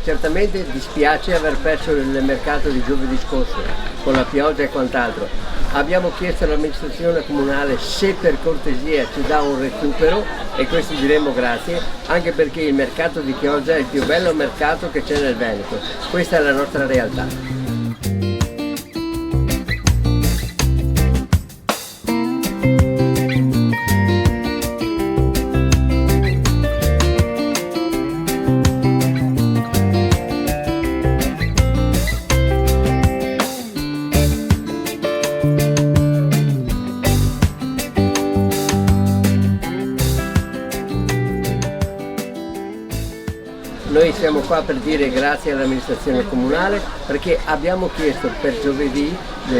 certamente dispiace aver perso il mercato di giovedì scorso con la pioggia e quant'altro. Abbiamo chiesto all'amministrazione comunale se per cortesia ci dà un recupero e questo diremo grazie, anche perché il mercato di Chioggia è il più bello mercato che c'è nel Veneto. Questa è la nostra realtà. Noi siamo qua per dire grazie all'amministrazione comunale perché abbiamo chiesto per giovedì,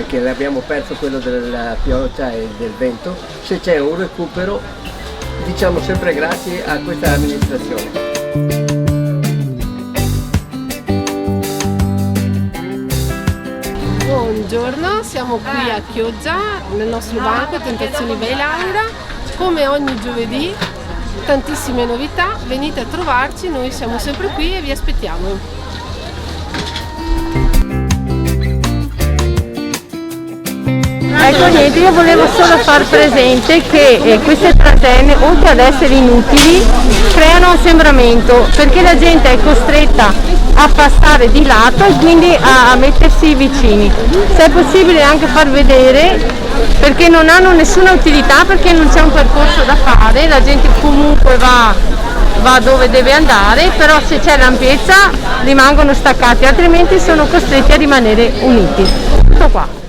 che l'abbiamo perso quello della pioggia e del vento, se c'è un recupero. Diciamo sempre grazie a questa amministrazione. Buongiorno, siamo qui a Chioggia nel nostro banco Tentazioni by Laura, come ogni giovedì. Tantissime novità, venite a trovarci, noi siamo sempre qui e vi aspettiamo. Ecco niente, io volevo solo far presente che queste tratenne, oltre ad essere inutili, creano assembramento perché la gente è costretta a passare di lato e quindi a mettersi vicini. Se è possibile anche far vedere, perché non hanno nessuna utilità, perché non c'è un percorso da fare, la gente comunque va dove deve andare, però se c'è l'ampiezza rimangono staccati, altrimenti sono costretti a rimanere uniti. Tutto qua.